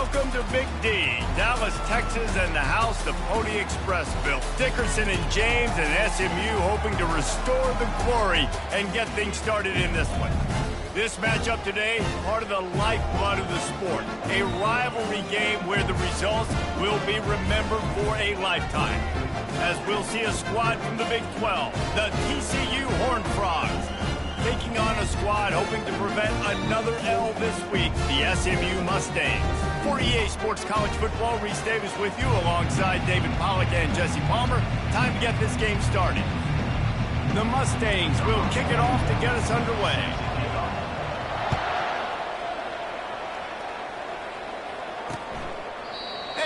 Welcome to Big D, Dallas, Texas, and the house the Pony Express built. Dickerson and James and SMU hoping to restore the glory and get things started in this one. This matchup today, part of the lifeblood of the sport. A rivalry game where the results will be remembered for a lifetime. As we'll see a squad from the Big 12, the TCU Horned Frogs, taking on a squad hoping to prevent another L this week, the SMU Mustangs. For EA Sports College Football, Reese Davis with you alongside David Pollack and Jesse Palmer. Time to get this game started. The Mustangs will kick it off to get us underway.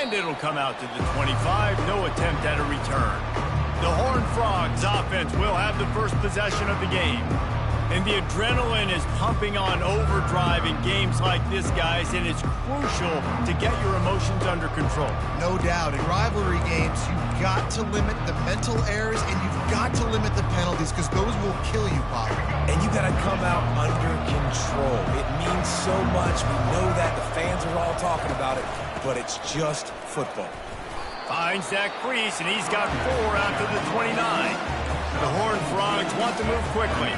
And it'll come out to the 25, no attempt at a return. The Horned Frogs offense will have the first possession of the game. And the adrenaline is pumping on overdrive in games like this, guys, and it's crucial to get your emotions under control. No doubt. In rivalry games, you've got to limit the mental errors and you've got to limit the penalties because those will kill you, Pop. And you got to come out under control. It means so much. We know that. The fans are all talking about it, but it's just football. Finds that crease, and he's got 4 after the 29. The Horned Frogs want to move quickly.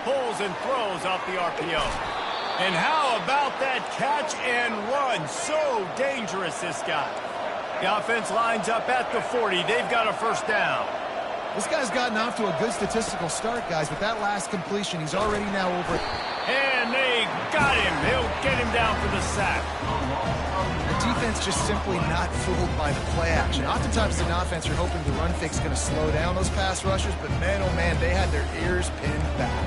Pulls and throws off the RPO. And how about that catch and run? So dangerous, this guy. The offense lines up at the 40. They've got a first down. This guy's gotten off to a good statistical start, guys. With that last completion, he's already now over. And they got him. He'll get him down for the sack. The defense just simply not fooled by the play action. Oftentimes, as an offense, you're hoping the run fake is going to slow down those pass rushers, but man, oh man, they had their ears pinned back.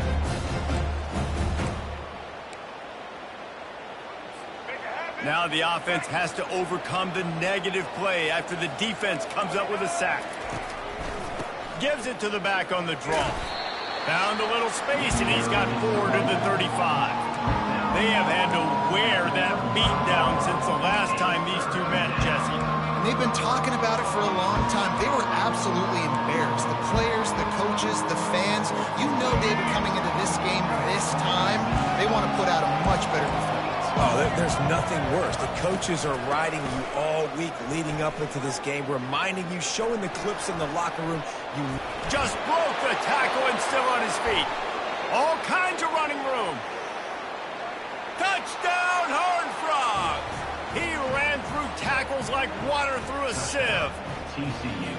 Now the offense has to overcome the negative play after the defense comes up with a sack. Gives it to the back on the draw. Found a little space, and he's got 4 to the 35. They have had to wear that beat down since the last time these two met, Jesse. And they've been talking about it for a long time. They were absolutely embarrassed. The players, the coaches, the fans. You know, David, coming into this game this time, they want to put out a much better performance. Oh, there's nothing worse. The coaches are riding you all week leading up into this game, reminding you, showing the clips in the locker room. You just broke the tackle and still on his feet. All kinds of running room. Touchdown, Horned Frogs! He ran through tackles like water through a sieve. TCU.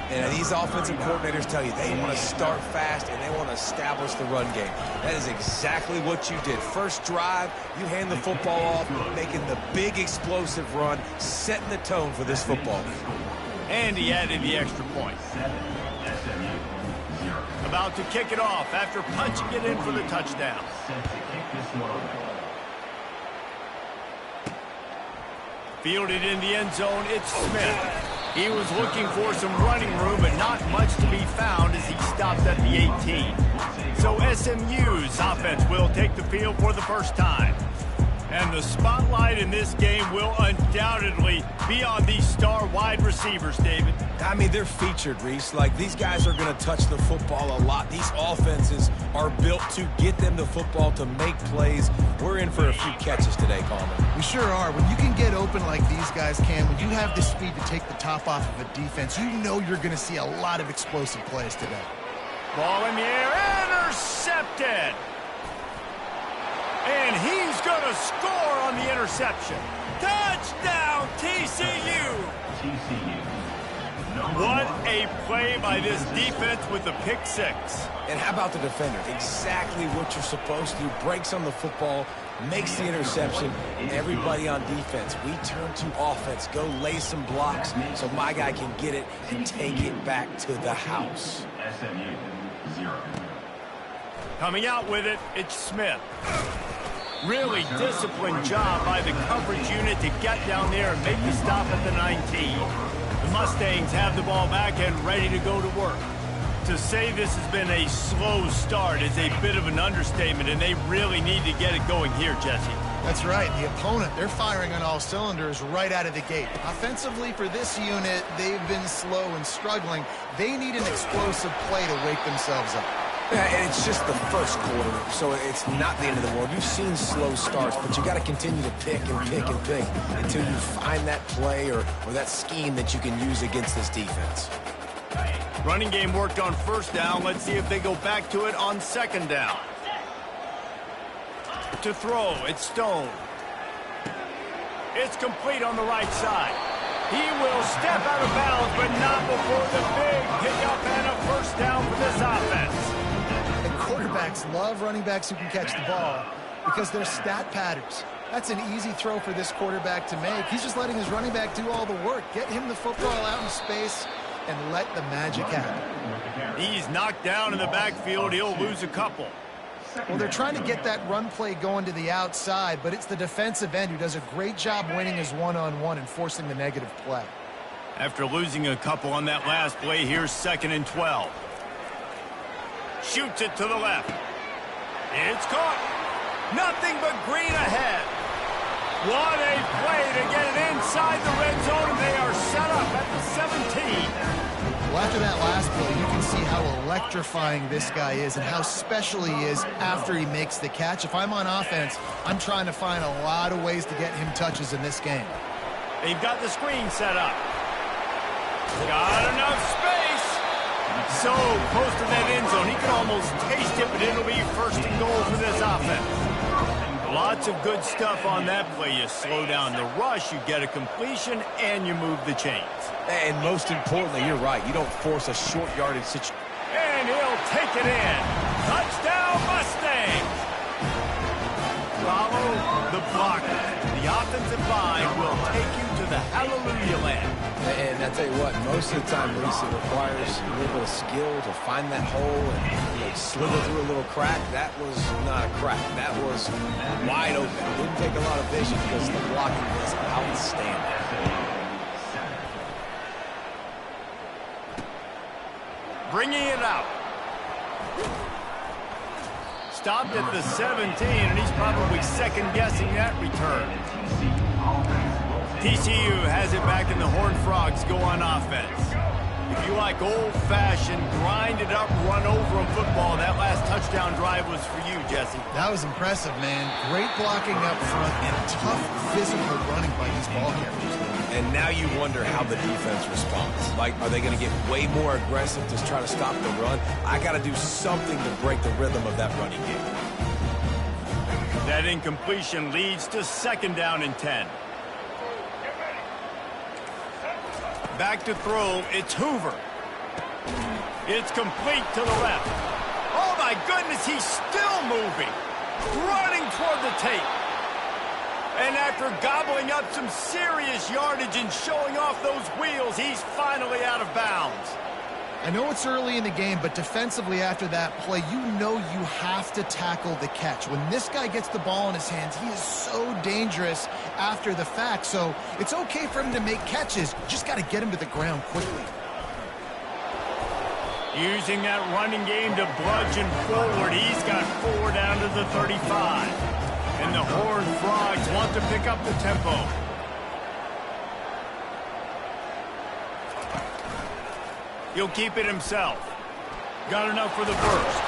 And these offensive coordinators tell you they want to start fast and they want to establish the run game. That is exactly what you did. First drive, you hand the football off, making the big explosive run, setting the tone for this football game. And he added the extra point. About to kick it off after punching it in for the touchdown. Fielded in the end zone, it's Smith. He was looking for some running room, but not much to be found as he stopped at the 18. So SMU's offense will take the field for the first time. And the spotlight in this game will undoubtedly be on these star wide receivers, David. I mean, they're featured, Reese. Like, these guys are going to touch the football a lot. These offenses are built to get them the football, to make plays. We're in for a few catches today, Palmer. We sure are. When you can get open like these guys can, when you have the speed to take the top off of a defense, you know you're going to see a lot of explosive plays today. Ball in the air, intercepted. And he's going to score on the interception. Touchdown, TCU! What a play by this defense with the pick 6. And how about the defender? Exactly what you're supposed to do. Breaks on the football, makes the interception. Everybody on defense, we turn to offense. Go lay some blocks so my guy can get it and take it back to the house. SMU 0. Coming out with it, it's Smith. Really disciplined job by the coverage unit to get down there and make the stop at the 19. The Mustangs have the ball back and ready to go to work. To say this has been a slow start is a bit of an understatement, and they really need to get it going here, Jesse. That's right. The opponent, they're firing on all cylinders right out of the gate. Offensively, for this unit, they've been slow and struggling. They need an explosive play to wake themselves up. Yeah, and it's just the first quarter, so it's not the end of the world. You've seen slow starts, but you got to continue to pick and pick and pick until you find that play or that scheme that you can use against this defense. Running game worked on first down. Let's see if they go back to it on second down. To throw, it's Stone. It's complete on the right side. He will step out of bounds, but not before the big pickup and a first down for this offense. And quarterbacks love running backs who can catch the ball because they're stat patterns. That's an easy throw for this quarterback to make. He's just letting his running back do all the work. Get him the football out in space and let the magic happen. He's knocked down in the backfield. He'll lose a couple. Well, they're trying to get that run play going to the outside, but it's the defensive end who does a great job winning his one-on-one and forcing the negative play. After losing a couple on that last play, here's 2nd and 12. Shoots it to the left. It's caught. Nothing but green ahead. What a play to get it inside the red zone, and they are set up at the 17. Well, after that last play, you can see how electrifying this guy is and how special he is after he makes the catch. If I'm on offense, I'm trying to find a lot of ways to get him touches in this game. They've got the screen set up. Got enough space. So close to that end zone. He can almost taste it, but it'll be 1st and goal for this offense. Lots of good stuff on that play. You slow down the rush, you get a completion, and you move the chains. And most importantly, you're right. You don't force a short yardage situation. And he'll take it in. Touchdown, Mustangs! Follow the blocker. The offensive line will take you to the hallelujah land. And I tell you what, most of the time, Reese, it requires a little bit of skill to find that hole and slither through a little crack. That was not a crack. That was wide open. It didn't take a lot of vision because the blocking was outstanding. Bringing it out. Stopped at the 17, and he's probably second-guessing that return. TCU has it back, and the Horned Frogs go on offense. If you like old-fashioned, grinded-up, run-over football, that last touchdown drive was for you, Jesse. That was impressive, man. Great blocking up front and tough physical running by these ball carriers. And now you wonder how the defense responds. Like, are they going to get way more aggressive to try to stop the run? I got to do something to break the rhythm of that running game. That incompletion leads to 2nd down and 10. Back to throw, it's Hoover. It's complete to the left. Oh my goodness, he's still moving. Running toward the tape. And after gobbling up some serious yardage and showing off those wheels, he's finally out of bounds. I know it's early in the game, but defensively after that play, you know you have to tackle the catch. When this guy gets the ball in his hands, he is so dangerous after the fact. So it's okay for him to make catches. You just got to get him to the ground quickly. Using that running game to bludgeon forward, he's got 4 down to the 35. And the Horned Frogs want to pick up the tempo. He'll keep it himself. Got enough for the first.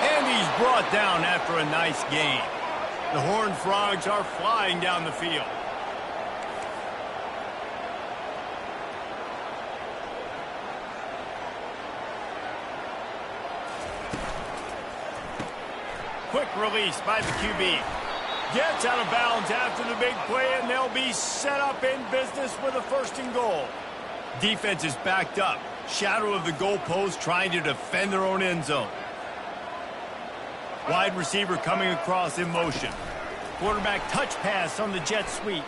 And he's brought down after a nice gain. The Horned Frogs are flying down the field. Quick release by the QB. Gets out of bounds after the big play, and they'll be set up in business with a 1st and goal. Defense is backed up. Shadow of the goalpost trying to defend their own end zone. Wide receiver coming across in motion. Quarterback touch pass on the jet sweep.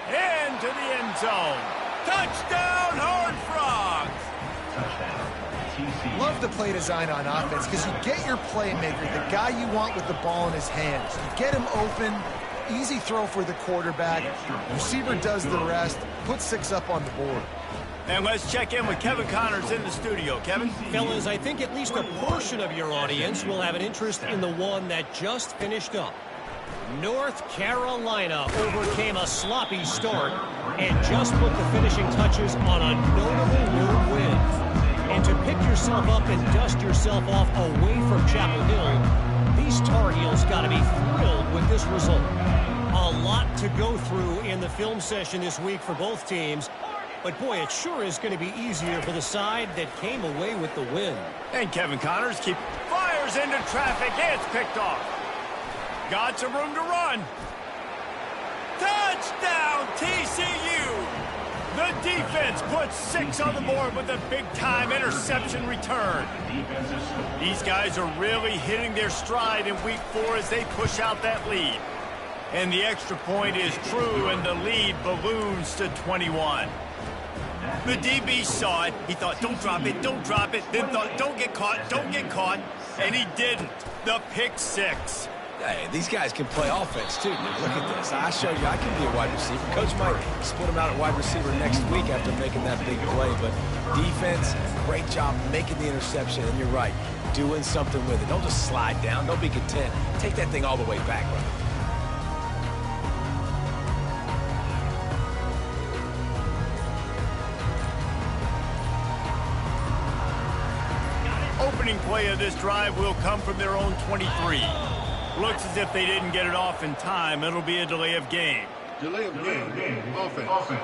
Into the end zone. Touchdown, Horned Frogs! Love the play design on offense because you get your playmaker, the guy you want with the ball in his hands. You get him open, easy throw for the quarterback. Receiver does the rest, put 6 up on the board. And let's check in with Kevin Connors in the studio. Kevin? Fellas, I think at least a portion of your audience will have an interest in the one that just finished up. North Carolina overcame a sloppy start and just put the finishing touches on a notable road win. And to pick yourself up and dust yourself off away from Chapel Hill, these Tar Heels got to be thrilled with this result. A lot to go through in the film session this week for both teams. But, boy, it sure is going to be easier for the side that came away with the win. And Kevin Connors fires into traffic. It's picked off. Got some room to run. Touchdown, TCU! The defense puts 6 on the board with a big-time interception return. These guys are really hitting their stride in Week 4 as they push out that lead. And the extra point is true, and the lead balloons to 21. The DB saw it. He thought, don't drop it, don't drop it. Then thought, don't get caught, don't get caught. And he didn't. The pick 6. Hey, these guys can play offense, too. Look at this. I showed you I can be a wide receiver. Coach might split him out at wide receiver next week after making that big play. But defense, great job making the interception. And you're right, doing something with it. Don't just slide down. Don't be content. Take that thing all the way back, brother. Opening play of this drive will come from their own 23. Looks as if they didn't get it off in time. It'll be a delay of game. Delay of game. Offense.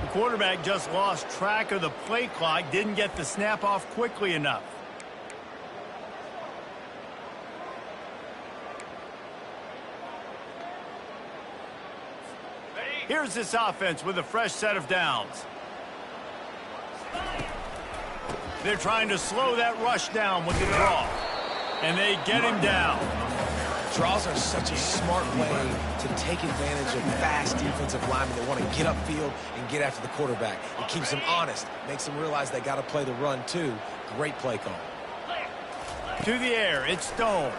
The quarterback just lost track of the play clock, didn't get the snap off quickly enough. Here's this offense with a fresh set of downs. They're trying to slow that rush down with the draw. And they get him down. Draws are such a smart way to take advantage of fast defensive linemen that want to get upfield and get after the quarterback. It keeps them honest, makes them realize they got to play the run too. Great play call. To the air, it's Stone.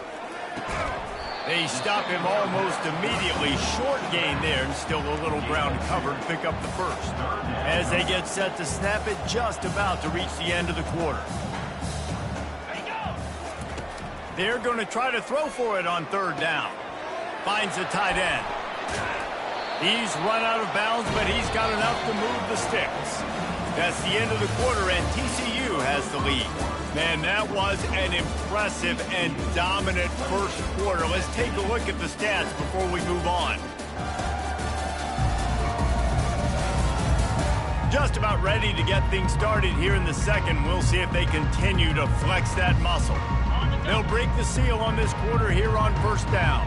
They stop him almost immediately. Short gain there, and still a little ground covered to pick up the first. As they get set to snap it, just about to reach the end of the quarter. They're going to try to throw for it on 3rd down. Finds the tight end. He's run out of bounds, but he's got enough to move the sticks. That's the end of the quarter, and TCU has the lead. Man, that was an impressive and dominant first quarter. Let's take a look at the stats before we move on. Just about ready to get things started here in the second. We'll see if they continue to flex that muscle. They'll break the seal on this quarter here on 1st down.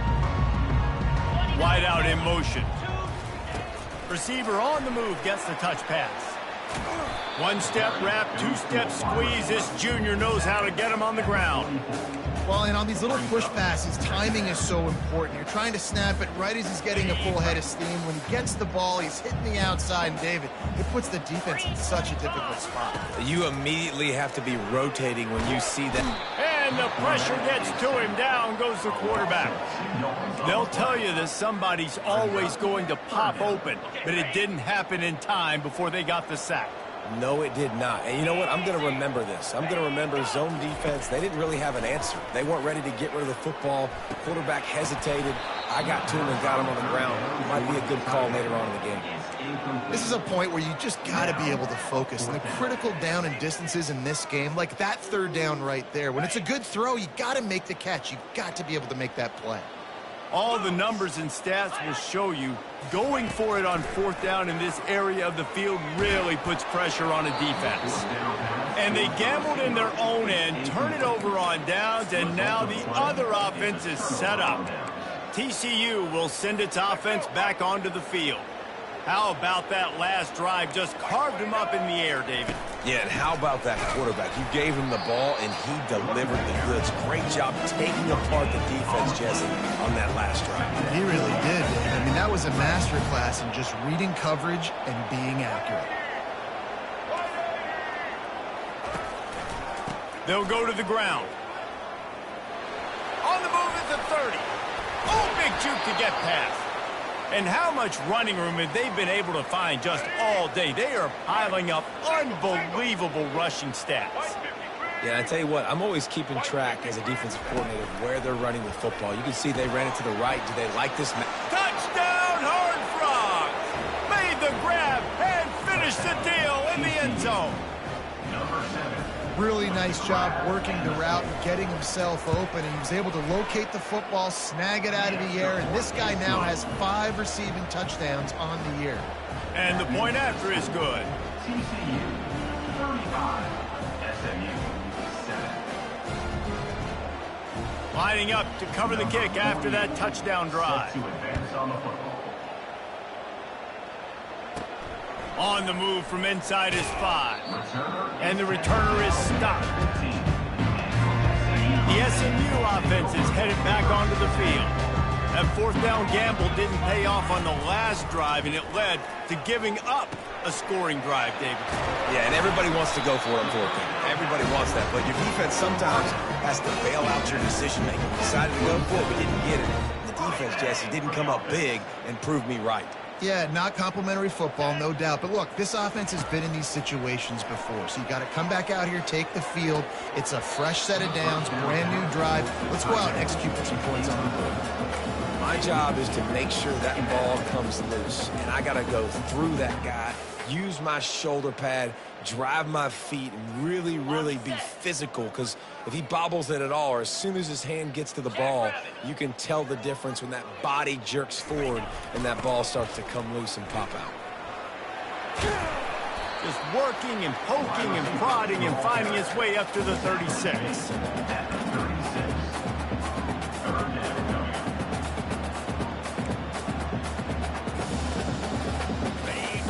Wide out in motion. Receiver on the move gets the touch pass. 1-step wrap, 2-step squeeze. This junior knows how to get him on the ground. Well, and on these little push passes, timing is so important. You're trying to snap it right as he's getting a full head of steam. When he gets the ball, he's hitting the outside, and David, it puts the defense in such a difficult spot. You immediately have to be rotating when you see that. And the pressure gets to him. Down goes the quarterback. They'll tell you that somebody's always going to pop open, but it didn't happen in time before they got the sack. No, it did not. And you know what? I'm going to remember this. I'm going to remember zone defense. They didn't really have an answer. They weren't ready to get rid of the football. The quarterback hesitated. I got to him and got him on the ground. It might be a good call later on in the game. This is a point where you just got to be able to focus. And the critical down and distances in this game, like that 3rd down right there, when it's a good throw, you got to make the catch. You got to be able to make that play. All the numbers and stats will show you going for it on 4th down in this area of the field really puts pressure on a defense. And they gambled in their own end, turn it over on downs, and now the other offense is set up. TCU will send its offense back onto the field. How about that last drive? Just carved him up in the air, David. Yeah, and how about that quarterback? You gave him the ball, and he delivered the goods. Great job taking apart the defense, Jesse, on that last drive. He really did. I mean, that was a masterclass in just reading coverage and being accurate. They'll go to the ground. On the move at the 30. Oh, big juke to get past. And how much running room have they been able to find just all day? They are piling up unbelievable rushing stats. Yeah, I tell you what, I'm always keeping track as a defensive coordinator of where they're running the football. You can see they ran it to the right. Do they like this? Touchdown, Horned Frogs! Made the grab and finished end zone. Really nice job working the route and getting himself open, and he was able to locate the football, snag it out of the air, and this guy now has 5 receiving touchdowns on the year. And the point after is good. TCU 35, SMU 7. Lining up to cover the kick after that touchdown drive. To advance on the football. On the move from inside is 5. And the returner is stopped. The SMU offense is headed back onto the field. That fourth down gamble didn't pay off on the last drive, and it led to giving up a scoring drive, David. Yeah, and everybody wants to go for it on fourth down. Everybody wants that, but your defense sometimes has to bail out your decision-making. We decided to go for it, we didn't get it. The defense, Jesse, didn't come up big and prove me right. Yeah, not complimentary football, no doubt. But look, this offense has been in these situations before. So you got to come back out here, take the field. It's a fresh set of downs, brand new drive. Let's go out and execute for some points on the board. My job is to make sure that ball comes loose. And I got to go through that guy, use my shoulder pad, drive my feet, and really, really be physical. Because if he bobbles it at all, or as soon as his hand gets to the ball, you can tell the difference when that body jerks forward and that ball starts to come loose and pop out. Just working and poking and prodding and finding his way up to the 36.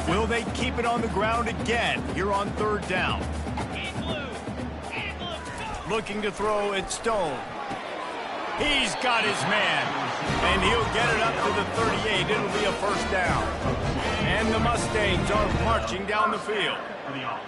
Will they keep it on the ground again here on third down? Looking to throw at Stone. He's got his man, and he'll get it up to the 38. It'll be a first down. And the Mustangs are marching down the field.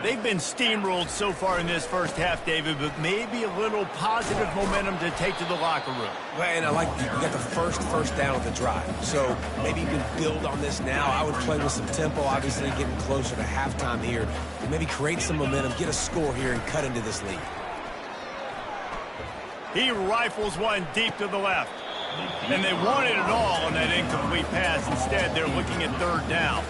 They've been steamrolled so far in this first half, David, but maybe a little positive momentum to take to the locker room. Well, and I like you got the first down of the drive. So maybe you can build on this now. I would play with some tempo, obviously getting closer to halftime here. Maybe create some momentum, get a score here, and cut into this lead. He rifles one deep to the left. And they wanted it all on that incomplete pass. Instead, they're looking at third down.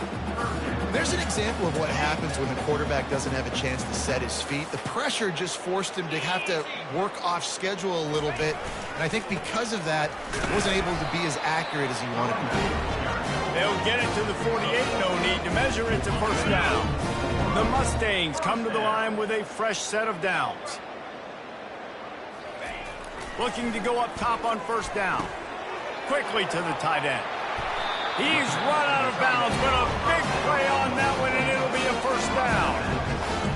There's an example of what happens when the quarterback doesn't have a chance to set his feet. The pressure just forced him to have to work off schedule a little bit. And I think because of that, he wasn't able to be as accurate as he wanted to be. They'll get it to the 48. No need to measure it to first down. The Mustangs come to the line with a fresh set of downs. Looking to go up top on first down. Quickly to the tight end. He's run out of bounds, but a big play on that one, and it'll be a first down.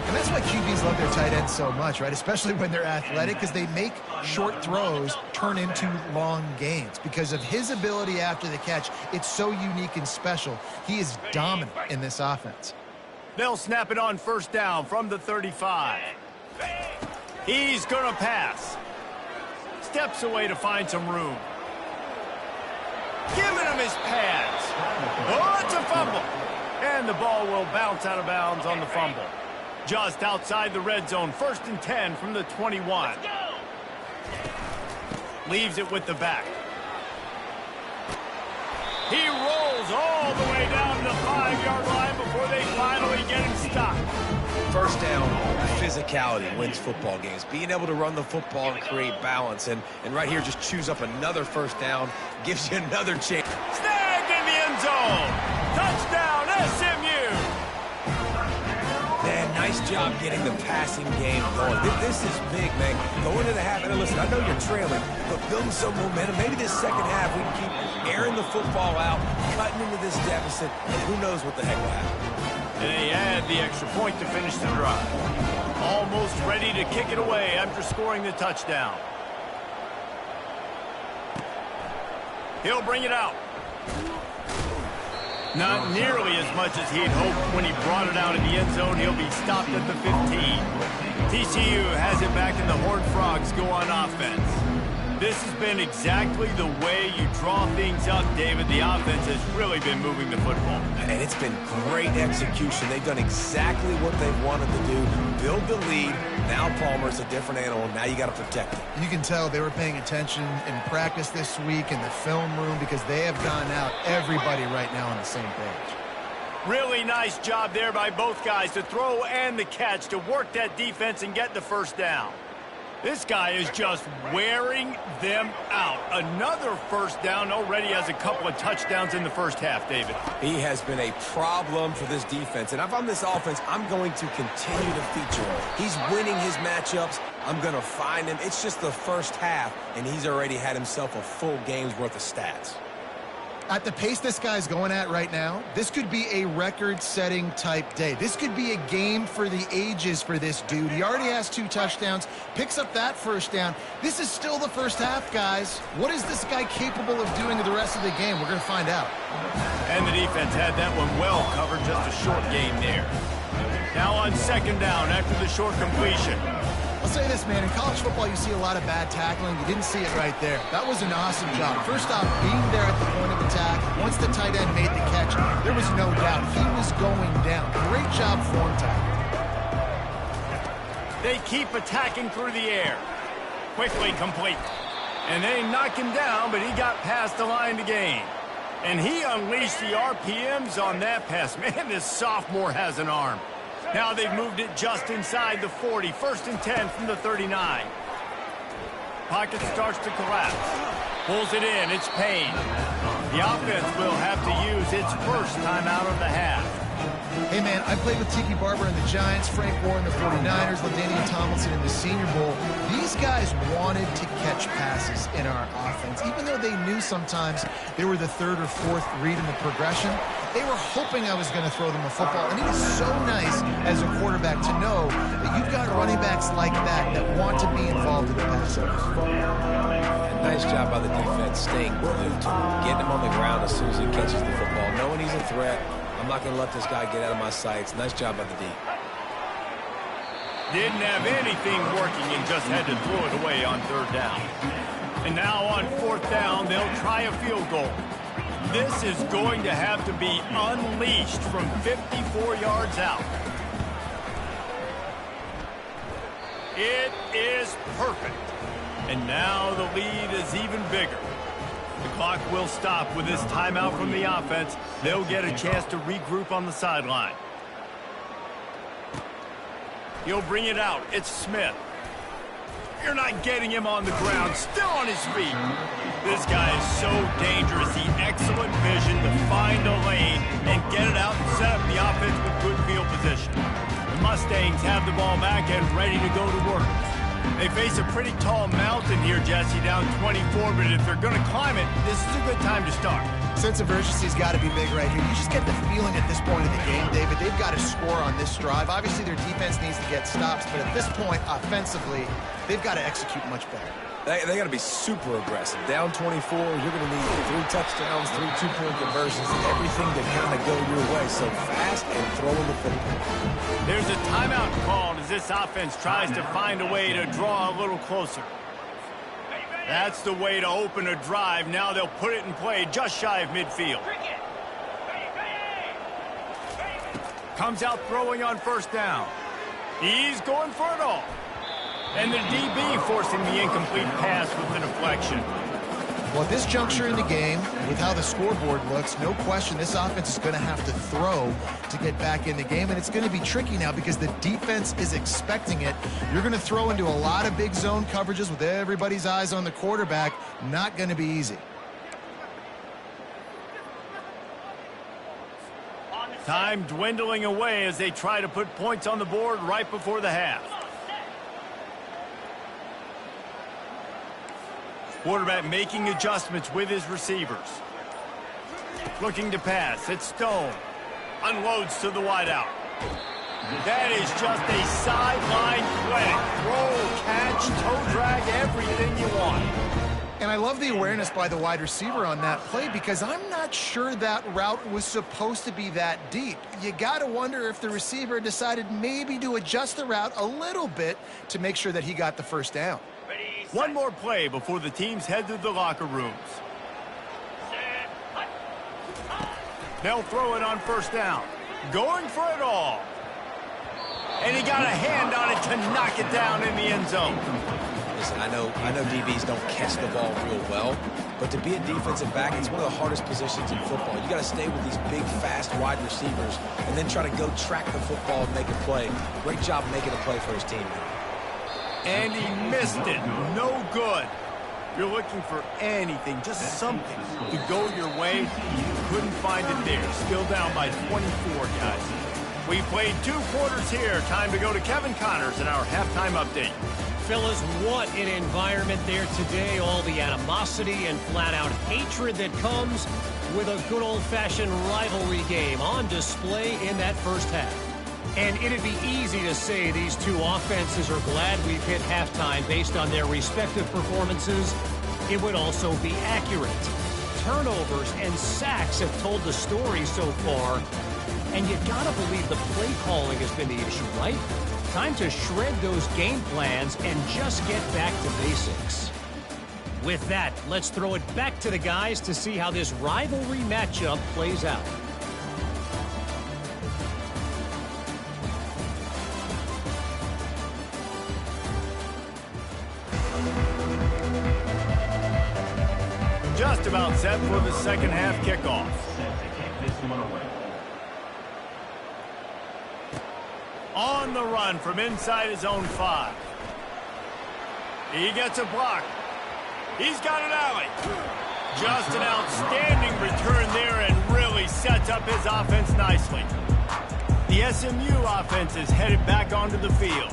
And that's why QBs love their tight ends so much, right? Especially when they're athletic, because they make short throws turn into long gains. Because of his ability after the catch, it's so unique and special. He is dominant in this offense. They'll snap it on first down from the 35. He's going to pass. Steps away to find some room. Giving him his pads. Oh, it's a fumble. And the ball will bounce out of bounds on the fumble. Just outside the red zone, 1st and 10 from the 21. Leaves it with the back. He rolls all the way down the 5-yard line before they finally get him stopped. First down, physicality wins football games. Being able to run the football and create balance. And right here, just choose up another first down, gives you another chance. Snagged in the end zone. Touchdown, SMU. Man, nice job getting the passing game going. This is big, man. Going to the half, and listen, I know you're trailing, but building some momentum. Maybe this second half we can keep airing the football out, cutting into this deficit, and who knows what the heck will happen. And they add the extra point to finish the drive. Almost ready to kick it away after scoring the touchdown. He'll bring it out. Not nearly as much as he'd hoped when he brought it out in the end zone. He'll be stopped at the 15. TCU has it back, and the Horned Frogs go on offense. This has been exactly the way you draw things up, David. The offense has really been moving the football. And it's been great execution. They've done exactly what they've wanted to do. Build the lead. Now Palmer's a different animal. Now you got to protect it. You can tell they were paying attention in practice this week in the film room because they have gotten out everybody right now on the same page. Really nice job there by both guys, the throw and the catch, to work that defense and get the first down. This guy is just wearing them out. Another first down, already has a couple of touchdowns in the first half, David. He has been a problem for this defense, and if I'm this offense, I'm going to continue to feature him. He's winning his matchups. I'm going to find him. It's just the first half, and he's already had himself a full game's worth of stats. At the pace this guy's going at right now, this could be a record-setting type day. This could be a game for the ages for this dude. He already has 2 touchdowns, picks up that first down. This is still the first half, guys. What is this guy capable of doing the rest of the game? We're going to find out. And the defense had that one well covered, just a short game there. Now on second down after the short completion. I'll say this, man, in college football you see a lot of bad tackling. You didn't see it right there. That was an awesome job. First off, being there at the point of attack, once the tight end made the catch, there was no doubt he was going down. Great job form tackle. They keep attacking through the air. Quickly complete. And they knock him down, but he got past the line to gain. And he unleashed the RPMs on that pass. Man, this sophomore has an arm. Now they've moved it just inside the 40. 1st and 10 from the 39. Pocket starts to collapse. Pulls it in. It's Payne. The offense will have to use its first timeout of the half. Hey, man, I played with Tiki Barber and the Giants, Frank Warren, the 49ers, LaDainian Tomlinson in the Senior Bowl. These guys wanted to catch passes in our offense. Even though they knew sometimes they were the 3rd or 4th read in the progression, they were hoping I was going to throw them a football. And it is so nice as a quarterback to know that you've got running backs like that want to be involved in the pass game. Nice job by the defense staying glued to him, getting him on the ground as soon as he catches the football, knowing he's a threat. I'm not going to let this guy get out of my sights. Nice job by the D. Didn't have anything working and just had to throw it away on 3rd down. And now on 4th down, they'll try a field goal. This is going to have to be unleashed from 54 yards out. It is perfect. And now the lead is even bigger. The clock will stop with this timeout from the offense. They'll get a chance to regroup on the sideline. He'll bring it out. It's Smith. You're not getting him on the ground. Still on his feet. This guy is so dangerous. The excellent vision to find a lane and get it out and set up the offense with good field position. The Mustangs have the ball back and ready to go to work. They face a pretty tall mountain here, Jesse, down 24, but if they're going to climb it, this is a good time to start. Sense of urgency's got to be big right here. You just get the feeling at this point in the game, David, they've got to score on this drive. Obviously, their defense needs to get stops, but at this point, offensively, they've got to execute much better. They got to be super aggressive. Down 24, you're going to need 3 touchdowns, 3 two-point conversions, everything to kind of go your way. So fast and throwing the football. There's a timeout called as this offense tries to find a way to draw a little closer. That's the way to open a drive. Now they'll put it in play just shy of midfield. Comes out throwing on 1st down. He's going for it all. And the DB forcing the incomplete pass with the deflection. Well, at this juncture in the game, with how the scoreboard looks, no question this offense is going to have to throw to get back in the game, and it's going to be tricky now because the defense is expecting it. You're going to throw into a lot of big zone coverages with everybody's eyes on the quarterback. Not going to be easy. Time dwindling away as they try to put points on the board right before the half. Quarterback making adjustments with his receivers. Looking to pass. It's Stone. Unloads to the wideout. That is just a sideline play. Throw, catch, toe drag, everything you want. And I love the awareness by the wide receiver on that play because I'm not sure that route was supposed to be that deep. You got to wonder if the receiver decided maybe to adjust the route a little bit to make sure that he got the first down. One more play before the teams head to the locker rooms. They'll throw it on 1st down. Going for it all. And he got a hand on it to knock it down in the end zone. Listen, I know DBs don't catch the ball real well, but to be a defensive back, it's one of the hardest positions in football. You got to stay with these big, fast wide receivers and then try to go track the football and make a play. Great job making a play for his team. And he missed it. No good. You're looking for anything, just something to go your way. You couldn't find it there. Still down by 24, guys. We played 2 quarters here. Time to go to Kevin Connors in our halftime update. Fellas, what an environment there today. All the animosity and flat-out hatred that comes with a good old-fashioned rivalry game on display in that first half. And it'd be easy to say these two offenses are glad we've hit halftime based on their respective performances. It would also be accurate. Turnovers and sacks have told the story so far. And you gotta believe the play calling has been the issue, right? Time to shred those game plans and just get back to basics. With that, let's throw it back to the guys to see how this rivalry matchup plays out. Just about set for the second half kickoff. Set to kick this one away. On the run from inside his own 5. He gets a block. He's got an alley. Just an outstanding return there and really sets up his offense nicely. The SMU offense is headed back onto the field.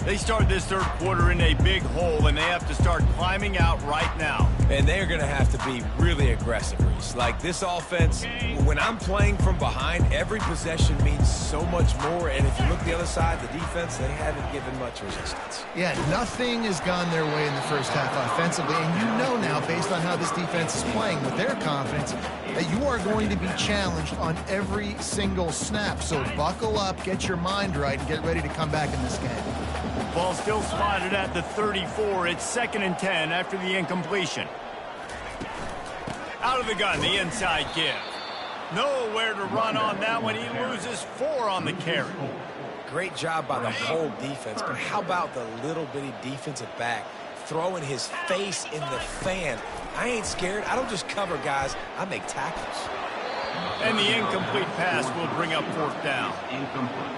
They start this third quarter in a big hole, and they have to start climbing out right now. And they're going to have to be really aggressive, Reese. Like, this offense, when I'm playing from behind, every possession means so much more. And if you look at the other side, the defense, they haven't given much resistance. Yeah, nothing has gone their way in the first half offensively. And you know now, based on how this defense is playing with their confidence, that you are going to be challenged on every single snap. So buckle up, get your mind right, and get ready to come back in this game. Ball still spotted at the 34. It's 2nd and 10 after the incompletion. Out of the gun, the inside give. Nowhere to run on that one. He loses 4 on the carry. Great job by the whole defense, but how about the little bitty defensive back throwing his face in the fan? I ain't scared. I don't just cover guys. I make tackles. And the incomplete pass will bring up 4th down.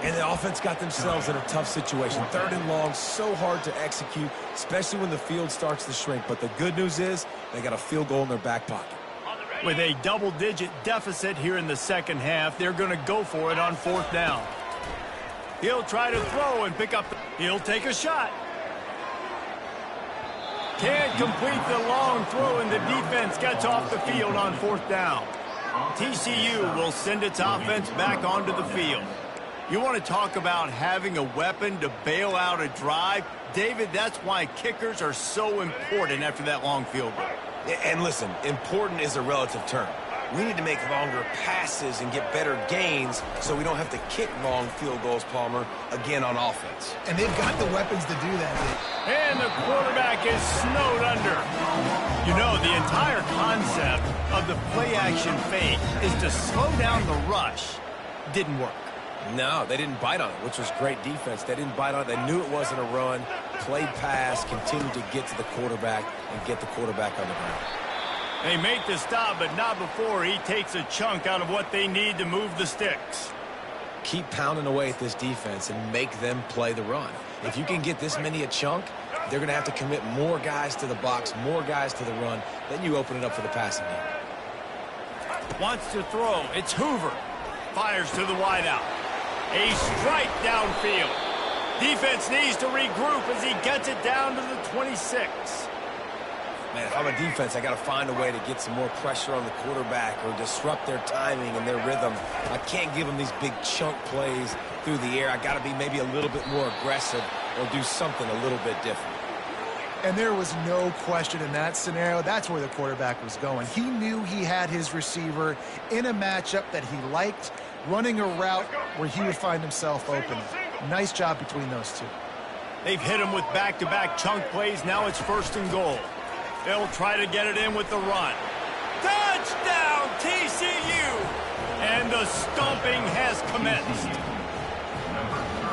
And the offense got themselves in a tough situation. 3rd and long, so hard to execute, especially when the field starts to shrink. But the good news is they got a field goal in their back pocket. With a double-digit deficit here in the second half, they're going to go for it on 4th down. He'll try to throw and pick up. He'll take a shot. Can't complete the long throw, and the defense gets off the field on 4th down. TCU will send its offense back onto the field. You want to talk about having a weapon to bail out a drive? David, that's why kickers are so important after that long field goal. And listen, important is a relative term. We need to make longer passes and get better gains so we don't have to kick long field goals, Palmer, again on offense. And they've got the weapons to do that, Dave. And the quarterback is snowed under. You know, the entire concept of the play-action fake is to slow down the rush. Didn't work. No, they didn't bite on it, which was great defense. They didn't bite on it. They knew it wasn't a run, played pass, continued to get to the quarterback and get the quarterback on the ground. They make the stop, but not before he takes a chunk out of what they need to move the sticks. Keep pounding away at this defense and make them play the run. If you can get this many a chunk, they're going to have to commit more guys to the box, more guys to the run. Then you open it up for the passing game. Wants to throw. It's Hoover. Fires to the wideout. A strike downfield. Defense needs to regroup as he gets it down to the 26. Man, if I'm a defense, I got to find a way to get some more pressure on the quarterback or disrupt their timing and their rhythm. I can't give them these big chunk plays through the air. I got to be maybe a little bit more aggressive or do something a little bit different. And there was no question in that scenario. That's where the quarterback was going. He knew he had his receiver in a matchup that he liked, running a route where he would find himself open. Nice job between those two. They've hit him with back-to-back chunk plays. Now it's 1st and goal. They'll try to get it in with the run. Touchdown, TCU! And the stomping has commenced.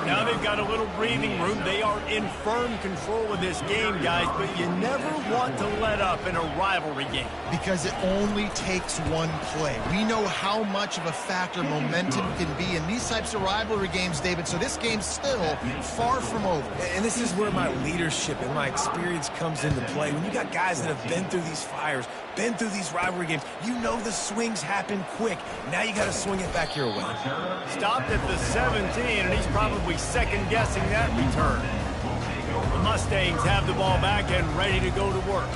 Now they've got a little breathing room. They are in firm control of this game, guys, but you never want to let up in a rivalry game. Because it only takes one play. We know how much of a factor momentum can be in these types of rivalry games, David, so this game's still far from over. And this is where my leadership and my experience comes into play. When you got guys that have been through these fires, been through these rivalry games, you know the swings happen quick. Now you got to swing it back your way. Stopped at the 17, and he's probably second-guessing that return. The Mustangs have the ball back and ready to go to work.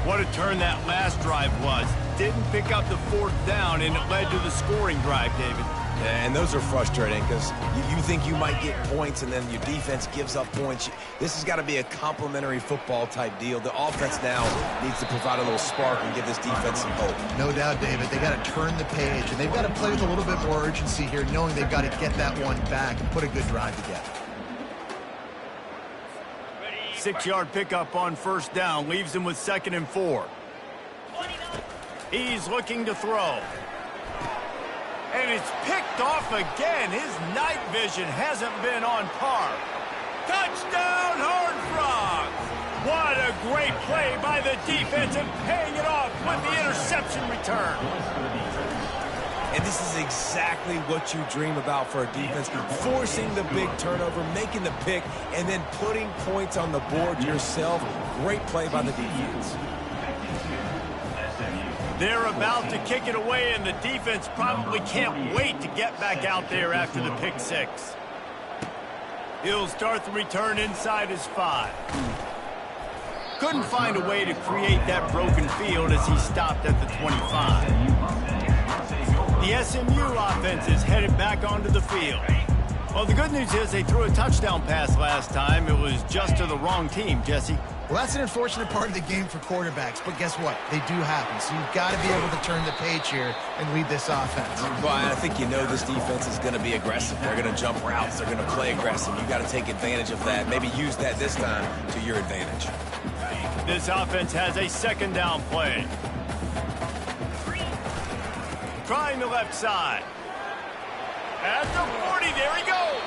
What a turn that last drive was. Didn't pick up the fourth down, and it led to the scoring drive, David. And those are frustrating because you think you might get points and then your defense gives up points. This has got to be a complementary football type deal. The offense now needs to provide a little spark and give this defense some hope. No doubt, David. They got to turn the page, and they've got to play with a little bit more urgency here, knowing they've got to get that one back and put a good drive together. 6-yard pickup on first down leaves him with 2nd and 4. He's looking to throw. And it's picked off again. His night vision hasn't been on par. Touchdown, Horned Frogs! What a great play by the defense and paying it off with the interception return. And this is exactly what you dream about for a defense. Forcing the big turnover, making the pick, and then putting points on the board yourself. Great play by the defense. They're about to kick it away, and the defense probably can't wait to get back out there after the pick six. He'll start the return inside his 5. Couldn't find a way to create that broken field as he stopped at the 25. The SMU offense is headed back onto the field. Well, the good news is they threw a touchdown pass last time. It was just to the wrong team, Jesse. Well, that's an unfortunate part of the game for quarterbacks, but guess what? They do happen, so you've got to be able to turn the page here and lead this offense. Well, I think you know this defense is going to be aggressive. They're going to jump routes. They're going to play aggressive. You've got to take advantage of that. Maybe use that this time to your advantage. This offense has a 2nd down play. Trying the left side. At the 40, there he goes.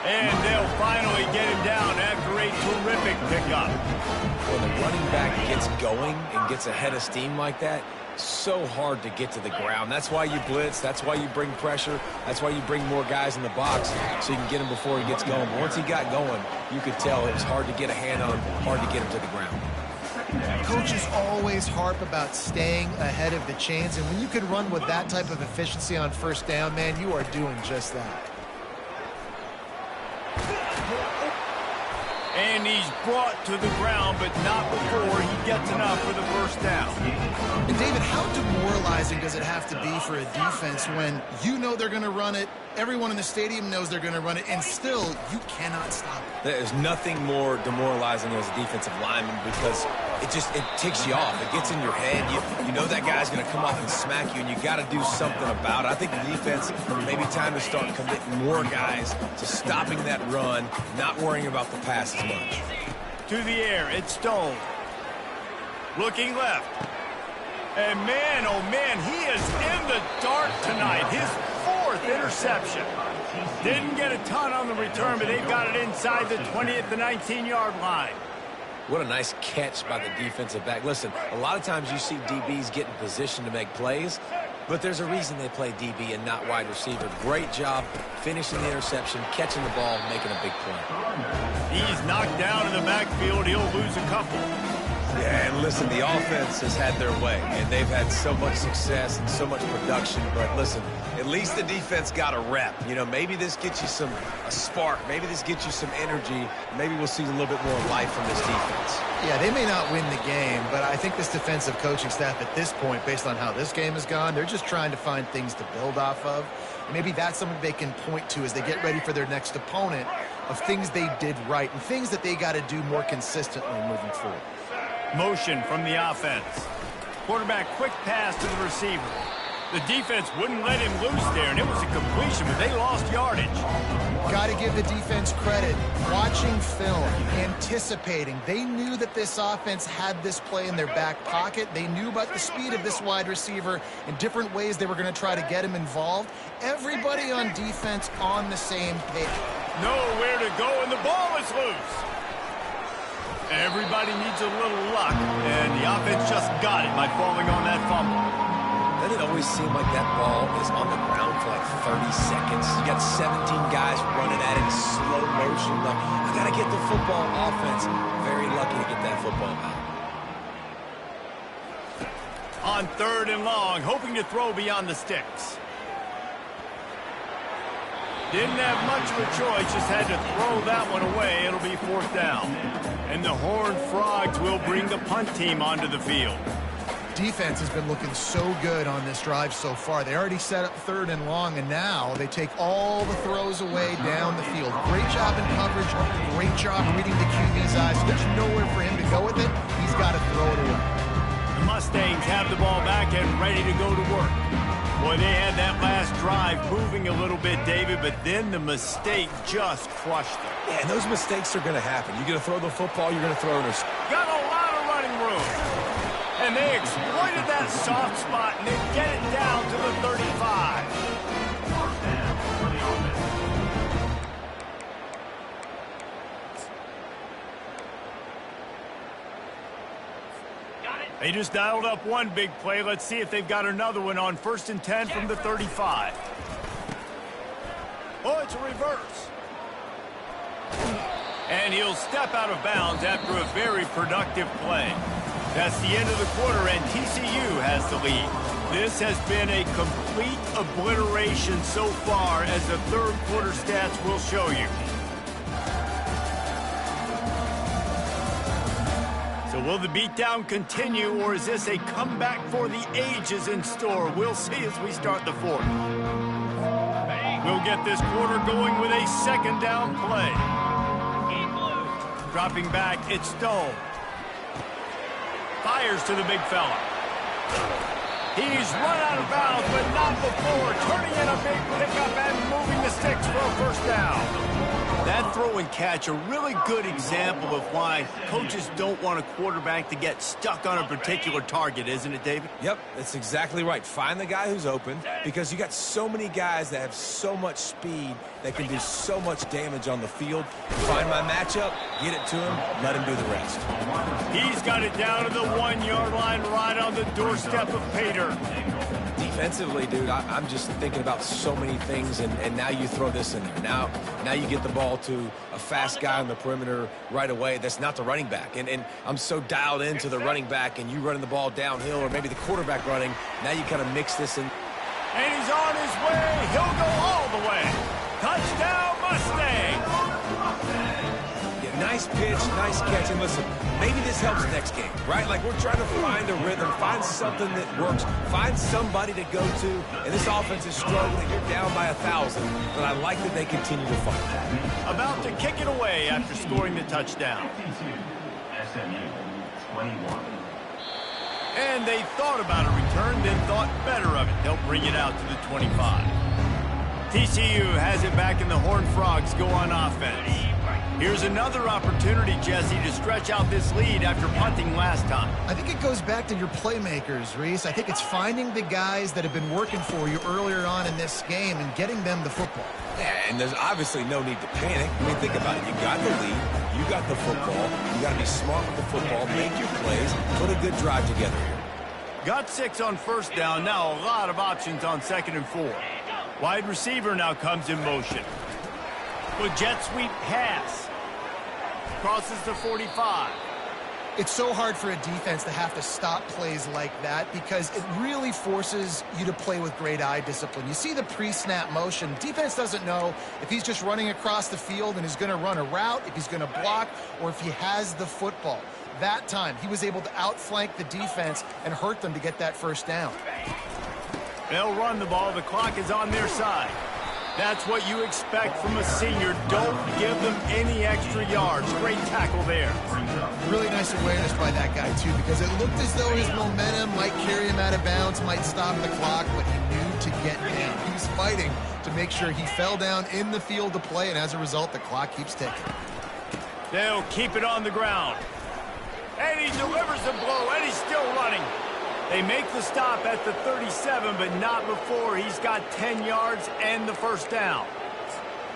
And they'll finally get him down after a terrific pickup. When the running back gets going and gets ahead of steam like that, so hard to get to the ground. That's why you blitz. That's why you bring pressure. That's why you bring more guys in the box so you can get him before he gets going. But once he got going, you could tell it was hard to get a hand on him, hard to get him to the ground. Coaches always harp about staying ahead of the chains, and when you can run with that type of efficiency on first down, man, you are doing just that. And he's brought to the ground, but not before he gets enough for the first down. And David, how demoralizing does it have to be for a defense when you know they're going to run it, everyone in the stadium knows they're going to run it, and still you cannot stop it? There's nothing more demoralizing as a defensive lineman because it ticks you off. It gets in your head. You know that guy's going to come off and smack you, and you got to do something about it. I think the defense, maybe time to start committing more guys to stopping that run, not worrying about the pass as much. To the air, it's Stone. Looking left. And man, oh man, he is in the dark tonight. His 4th interception. Didn't get a ton on the return, but they've got it inside the 20 at the 19-yard line. What a nice catch by the defensive back. Listen, a lot of times you see DBs get in position to make plays, but there's a reason they play DB and not wide receiver. Great job finishing the interception, catching the ball, making a big play. He's knocked down in the backfield. He'll lose a couple. Yeah, and listen, the offense has had their way, and they've had so much success and so much production. But listen, at least the defense got a rep. You know, maybe this gets you a spark. Maybe this gets you some energy. Maybe we'll see a little bit more life from this defense. Yeah, they may not win the game, but I think this defensive coaching staff at this point, based on how this game has gone, they're just trying to find things to build off of. And maybe that's something they can point to as they get ready for their next opponent of things they did right and things that they got to do more consistently moving forward. Motion from the offense. Quarterback quick pass to the receiver. The defense wouldn't let him loose there, and it was a completion, but they lost yardage. Got to give the defense credit. Watching film, anticipating. They knew that this offense had this play in their back pocket. They knew about the speed of this wide receiver and different ways they were going to try to get him involved. Everybody on defense on the same page. Nowhere to go, and the ball is loose. Everybody needs a little luck, and the offense just got it by falling on that fumble. Doesn't it always seem like that ball is on the ground for like 30 seconds? You got 17 guys running at it in slow motion. I got to get the football. Offense very lucky to get that football out. On 3rd and long, hoping to throw beyond the sticks. Didn't have much of a choice, just had to throw that one away. It'll be 4th down. And the Horned Frogs will bring the punt team onto the field. Defense has been looking so good on this drive so far. They already set up 3rd and long, and now they take all the throws away down the field. Great job in coverage, great job reading the QB's eyes. There's nowhere for him to go with it. He's got to throw it away. The Mustangs have the ball back and ready to go to work. Boy, they had that last drive moving a little bit, David, but then the mistake just crushed them. Yeah, and those mistakes are going to happen. You're going to throw the football, you're going to throw it. Got a lot of running room. And they exploited that soft spot, and they get it down to the 35. They just dialed up one big play. Let's see if they've got another one on 1st and 10 from the 35. Oh, it's a reverse. And he'll step out of bounds after a very productive play. That's the end of the quarter, and TCU has the lead. This has been a complete obliteration so far, as the 3rd quarter stats will show you. So will the beatdown continue, or is this a comeback for the ages in store? We'll see as we start the 4th. We'll get this quarter going with a 2nd down play. Dropping back, it's Stone. Fires to the big fella. He's run out of bounds, but not before. Turning in a big pickup and moving the sticks for a 1st down. That throw and catch, a really good example of why coaches don't want a quarterback to get stuck on a particular target, isn't it, David? Yep, that's exactly right. Find the guy who's open, because you got so many guys that have so much speed that can do so much damage on the field. Find my matchup, get it to him, let him do the rest. He's got it down to the 1-yard line, right on the doorstep of Pater. Defensively, dude, I'm just thinking about so many things, and now you throw this in there. Now you get the ball to a fast guy on the perimeter right away. That's not the running back. And I'm so dialed into the running back, and you running the ball downhill, or maybe the quarterback running. Now you kind of mix this in. And he's on his way. He'll go all the way. Touchdown, Mustang. Yeah, nice pitch, nice catch. And listen, maybe this helps next game, right? Like, we're trying to find a rhythm, find something that works, find somebody to go to. And this offense is struggling. You're down by 1,000, but I like that they continue to fight. About to kick it away after scoring the touchdown. And they thought about a return, then thought better of it. They'll bring it out to the 25. TCU has it back, and the Horned Frogs go on offense. Here's another opportunity, Jesse, to stretch out this lead after punting last time. I think it goes back to your playmakers, Reese. I think it's finding the guys that have been working for you earlier on in this game and getting them the football. Yeah, and there's obviously no need to panic. I mean, think about it. You got the lead. You got the football. You got to be smart with the football. Make your plays. Put a good drive together here. Got 6 on 1st down. Now a lot of options on 2nd and 4. Wide receiver now comes in motion. With jet sweep pass. Crosses the 45. It's so hard for a defense to have to stop plays like that because it really forces you to play with great eye discipline. You see the pre-snap motion. Defense doesn't know if he's just running across the field and is going to run a route, if he's going to block, or if he has the football. That time, he was able to outflank the defense and hurt them to get that 1st down. They'll run the ball. The clock is on their side. That's what you expect from a senior. Don't give them any extra yards. Great tackle there. Really nice awareness by that guy, too, because it looked as though his momentum might carry him out of bounds, might stop the clock, but he knew to get down. He was fighting to make sure he fell down in the field to play, and as a result, the clock keeps ticking. They'll keep it on the ground. And he delivers the blow, and he's still running. They make the stop at the 37, but not before he's got 10 yards and the first down.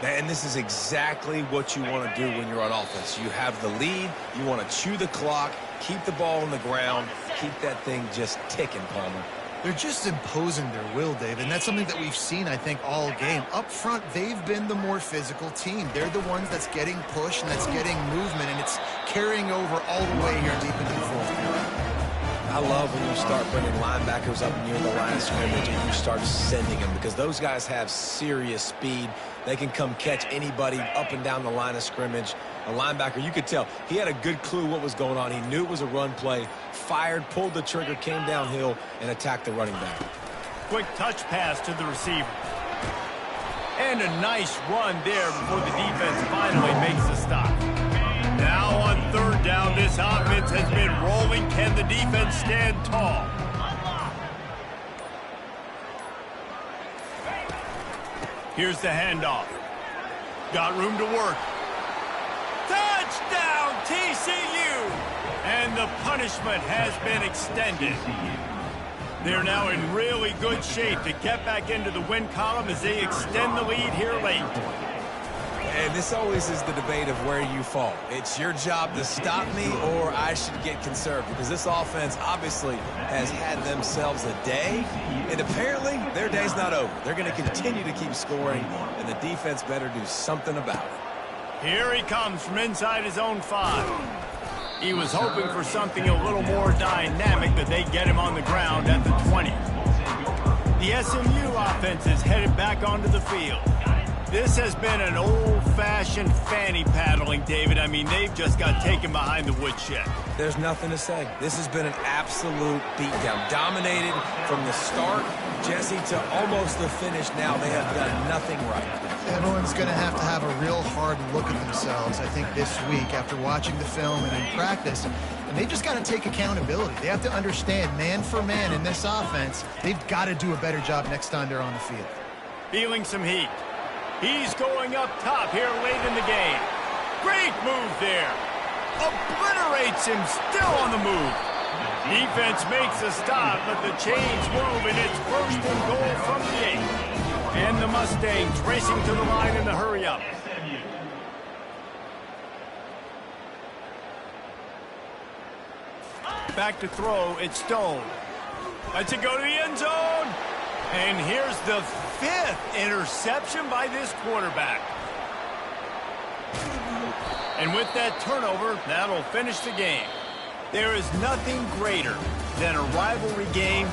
And this is exactly what you want to do when you're on offense. You have the lead, you want to chew the clock, keep the ball on the ground, keep that thing just ticking, Palmer. They're just imposing their will, Dave, and that's something that we've seen, I think, all game. Up front, they've been the more physical team. They're the ones that's getting pushed and that's getting movement, and it's carrying over all the way here deep into the fourth quarter. I love when you start bringing linebackers up near the line of scrimmage and you start sending them, because those guys have serious speed. They can come catch anybody up and down the line of scrimmage. A linebacker, you could tell, he had a good clue what was going on. He knew it was a run play, fired, pulled the trigger, came downhill, and attacked the running back. Quick touch pass to the receiver. And a nice run there before the defense finally makes the stop. Now on third down, this offense has been rolling. Can the defense stand tall? Here's the handoff. Got room to work. Touchdown, TCU! And the punishment has been extended. They're now in really good shape to get back into the win column as they extend the lead here late. And this always is the debate of where you fall. It's your job to stop me, or I should get conservative, because this offense obviously has had themselves a day, and apparently their day's not over. They're going to continue to keep scoring, and the defense better do something about it. Here he comes from inside his own 5. He was hoping for something a little more dynamic, but they get him on the ground at the 20. The SMU offense is headed back onto the field. This has been an old-fashioned fanny paddling, David. I mean, they've just got taken behind the woodshed. There's nothing to say. This has been an absolute beatdown. Dominated from the start, Jesse, to almost the finish now. They have done nothing right. Everyone's going to have a real hard look at themselves, I think, this week after watching the film and in practice. And they just got to take accountability. They have to understand, man for man in this offense, they've got to do a better job next time they're on the field. Feeling some heat. He's going up top here late in the game. Great move there. Obliterates him, still on the move. Defense makes a stop, but the chains move, and it's first and goal from the 8. And the Mustangs racing to the line in the hurry-up. Back to throw, it's Stone. Lets it go to the end zone. And here's the 5th interception by this quarterback. And with that turnover, that'll finish the game. There is nothing greater than a rivalry game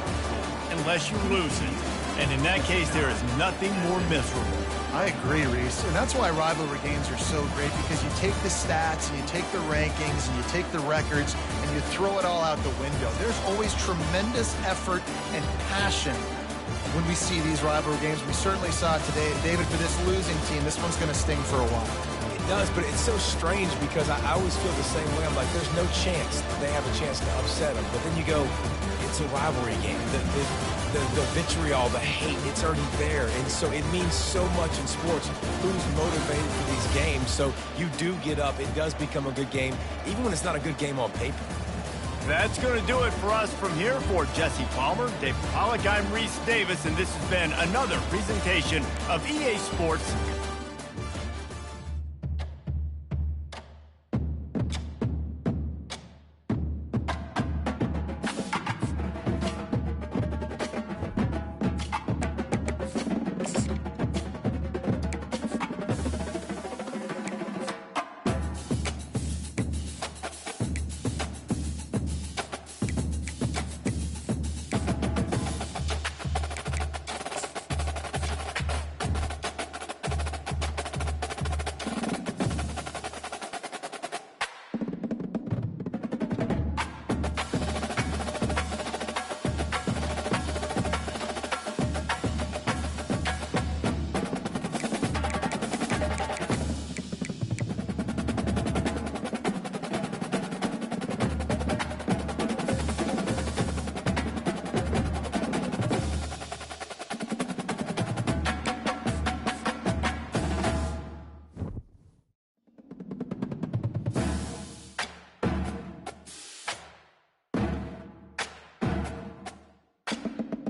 unless you lose it. And in that case, there is nothing more miserable. I agree, Reese. And that's why rivalry games are so great, because you take the stats and you take the rankings and you take the records and you throw it all out the window. There's always tremendous effort and passion when we see these rivalry games. We certainly saw it today. David, for this losing team, this one's going to sting for a while. It does, but it's so strange because I always feel the same way. I'm like, there's no chance they have a chance to upset them. But then you go, it's a rivalry game. The vitriol, the hate, it's already there. And so it means so much in sports. Who's motivated for these games? So you do get up. It does become a good game, even when it's not a good game on paper. That's going to do it for us from here. For Jesse Palmer, Dave Pollack, I'm Reese Davis, and this has been another presentation of EA Sports